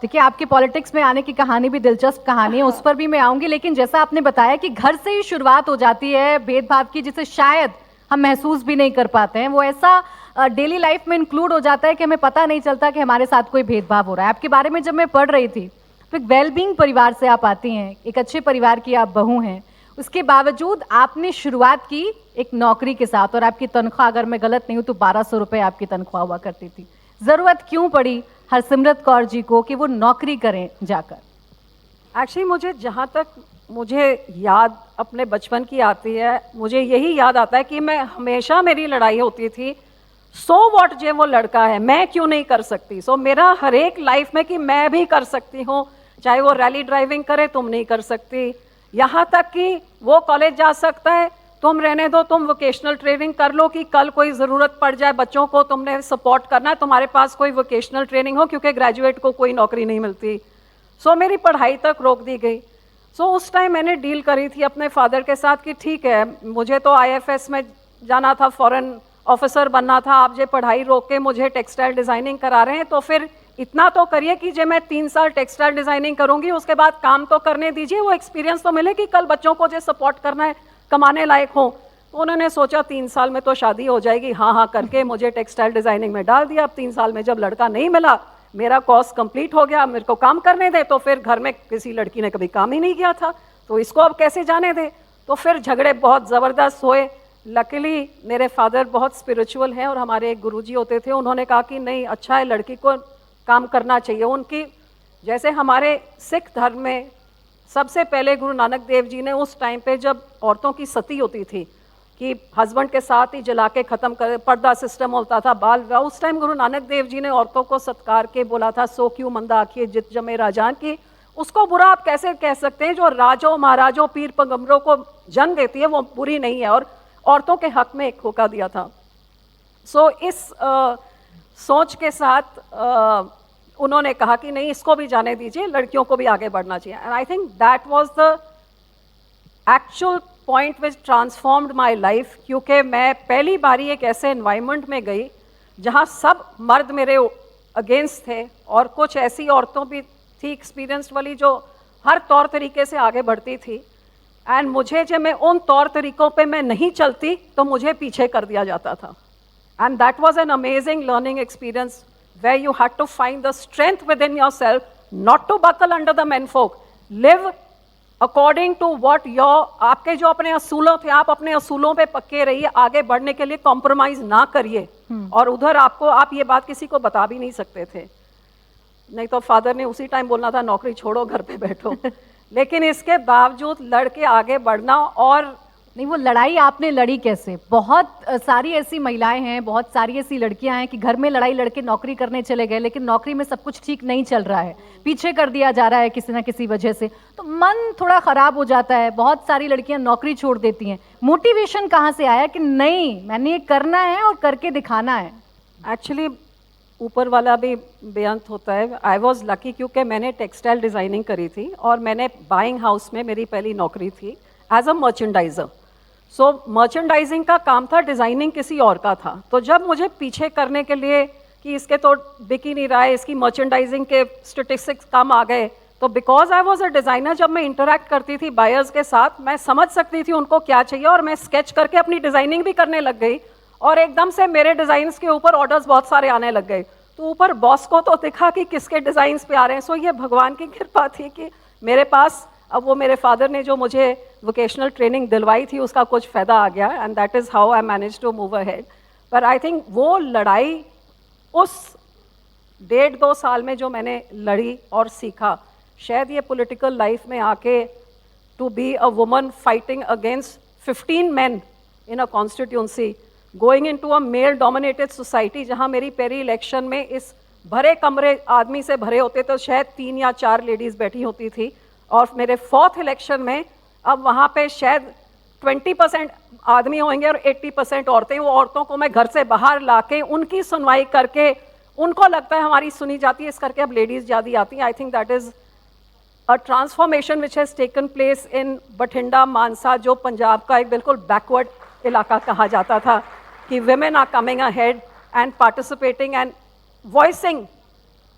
देखिए, आपकी पॉलिटिक्स में आने की कहानी भी दिलचस्प कहानी है, उस पर भी मैं आऊँगी। लेकिन जैसा आपने बताया कि घर से ही शुरुआत हो जाती है भेदभाव की, जिसे शायद हम महसूस भी नहीं कर पाते हैं। वो ऐसा डेली लाइफ में इंक्लूड हो जाता है कि हमें पता नहीं चलता कि हमारे साथ कोई भेदभाव हो रहा है। आपके बारे में जब मैं पढ़ रही थी, तो एक वेल बीइंग परिवार से आप आती हैं, एक अच्छे परिवार की आप बहू हैं। उसके बावजूद आपने शुरुआत की एक नौकरी के साथ, और आपकी तनख्वाह, अगर मैं गलत नहीं हूँ, तो 1200 रुपए आपकी तनख्वाह हुआ करती थी। ज़रूरत क्यों पड़ी हरसिमरत कौर जी को कि वो नौकरी करें जाकर? एक्चुअली मुझे जहाँ तक मुझे याद अपने बचपन की आती है, मुझे यही याद आता है कि मैं हमेशा मेरी लड़ाई होती थी, सो व्हाट जे वो लड़का है, मैं क्यों नहीं कर सकती। सो मेरा हर एक लाइफ में कि मैं भी कर सकती हूँ, चाहे वो रैली ड्राइविंग करे, तुम नहीं कर सकती। यहाँ तक कि वो कॉलेज जा सकता है, तुम रहने दो, तुम वोकेशनल ट्रेनिंग कर लो कि कल कोई ज़रूरत पड़ जाए बच्चों को, तुमने सपोर्ट करना है, तुम्हारे पास कोई वोकेशनल ट्रेनिंग हो, क्योंकि ग्रेजुएट को कोई नौकरी नहीं मिलती। सो मेरी पढ़ाई तक रोक दी गई। सो उस टाइम मैंने डील करी थी अपने फादर के साथ कि ठीक है, मुझे तो आईएफएस में जाना था, फॉरेन ऑफिसर बनना था, आप जो पढ़ाई रोक के मुझे टेक्सटाइल डिज़ाइनिंग करा रहे हैं, तो फिर इतना तो करिए कि जो मैं 3 साल टेक्सटाइल डिज़ाइनिंग करूंगी, उसके बाद काम तो करने दीजिए, वो एक्सपीरियंस तो मिले कि कल बच्चों को जो सपोर्ट करना है, कमाने लायक हो। तो उन्होंने सोचा 3 साल में तो शादी हो जाएगी, हाँ हाँ करके मुझे टेक्सटाइल डिज़ाइनिंग में डाल दिया। अब 3 साल में जब लड़का नहीं मिला, मेरा कोर्स कंप्लीट हो गया, मेरे को काम करने दे, तो फिर घर में किसी लड़की ने कभी काम ही नहीं किया था, तो इसको अब कैसे जाने दे। तो फिर झगड़े बहुत ज़बरदस्त हुए। लकीली मेरे फादर बहुत स्पिरिचुअल हैं और हमारे एक गुरुजी होते थे, उन्होंने कहा कि नहीं, अच्छा है, लड़की को काम करना चाहिए। उनकी जैसे हमारे सिख धर्म में सबसे पहले गुरु नानक देव जी ने उस टाइम पे जब औरतों की सती होती थी कि हस्बैंड के साथ ही जला के ख़त्म कर, पर्दा सिस्टम होता था, बाल विवाह, उस टाइम गुरु नानक देव जी ने औरतों को सत्कार के बोला था, सो क्यों मंदा आखिए जित जमे राजान की। उसको बुरा आप कैसे कह सकते हैं? जो राजों महाराजों पीर पैगंबरों को जन्म देती है वो बुरी नहीं है, और औरतों के हक में एक होका दिया था। सो इस सोच के साथ उन्होंने कहा कि नहीं, इसको भी जाने दीजिए, लड़कियों को भी आगे बढ़ना चाहिए। And I think that was the actual point which transformed my life, क्योंकि मैं पहली बारी एक ऐसे एनवायरनमेंट में गई जहाँ सब मर्द मेरे अगेंस्ट थे, और कुछ ऐसी औरतों भी थी एक्सपीरियंस्ड वाली जो हर तौर तरीके से आगे बढ़ती थी। एंड मुझे जब मैं उन तौर तरीकों पे मैं नहीं चलती तो मुझे पीछे कर दिया जाता था। And that was an amazing learning experience where you had to find the strength within yourself not to buckle under the men folk, live according to what your, आपके जो अपने असूलों थे, आप अपने असूलों पे पक्के रहिए, आगे बढ़ने के लिए कॉम्प्रोमाइज ना करिए। और उधर आपको, आप ये बात किसी को बता भी नहीं सकते थे, नहीं तो फादर ने उसी टाइम बोलना था नौकरी छोड़ो, घर पे बैठो। लेकिन इसके बावजूद लड़के आगे बढ़ना। और नहीं, वो लड़ाई आपने लड़ी कैसे? बहुत सारी ऐसी महिलाएं हैं, बहुत सारी ऐसी लड़कियां हैं कि घर में लड़ाई लड़के नौकरी करने चले गए, लेकिन नौकरी में सब कुछ ठीक नहीं चल रहा है, पीछे कर दिया जा रहा है किसी ना किसी वजह से, तो मन थोड़ा खराब हो जाता है। बहुत सारी लड़कियां नौकरी छोड़ देती हैं। मोटिवेशन कहाँ से आया कि नहीं, मैंने ये करना है और करके दिखाना है? एक्चुअली ऊपर वाला भी बेअंत होता है। आई वॉज लकी क्योंकि मैंने टेक्सटाइल डिज़ाइनिंग करी थी और मैंने बाइंग हाउस में मेरी पहली नौकरी थी as a merchandiser. So merchandising का काम था, डिज़ाइनिंग किसी और का था। तो जब मुझे पीछे करने के लिए कि इसके तो बिक ही नहीं रहा है, इसकी मर्चेंडाइजिंग के स्टेटिस्टिक्स कम आ गए, तो because I was a designer, जब मैं इंटरेक्ट करती थी बायर्स के साथ, मैं समझ सकती थी उनको क्या चाहिए, और मैं स्केच करके अपनी डिज़ाइनिंग भी करने लग गई। और एकदम से मेरे डिज़ाइंस के ऊपर ऑर्डर्स बहुत सारे आने लग गए। तो ऊपर बॉस को तो दिखा कि किसके डिज़ाइंस पे आ रहे हैं। सो ये भगवान की कृपा थी कि मेरे पास, अब वो मेरे फादर ने जो मुझे वोकेशनल ट्रेनिंग दिलवाई थी उसका कुछ फ़ायदा आ गया, and that is how I manage to move ahead. पर आई थिंक वो लड़ाई उस 1.5-2 साल में जो मैंने लड़ी और सीखा, शायद ये पॉलिटिकल लाइफ में आके to be a woman fighting against 15 men in a constituency, going into a male dominated society, जहाँ मेरी पहली इलेक्शन में इस भरे कमरे आदमी से भरे होते तो शायद 3 या 4 लेडीज़ बैठी होती थी, और मेरे 4th इलेक्शन में अब वहाँ पे शायद 20% आदमी होंगे और 80% औरतें। वो औरतों को मैं घर से बाहर लाके उनकी सुनवाई करके, उनको लगता है हमारी सुनी जाती है, इस करके अब लेडीज़ ज़्यादा आती हैं। I think that is a transformation which has taken place in Bathinda, Mansa, जो पंजाब का एक बिल्कुल बैकवर्ड इलाका कहा जाता था, कि women are coming ahead and participating and voicing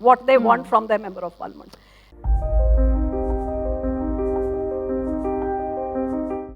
what they want from their member of parliament.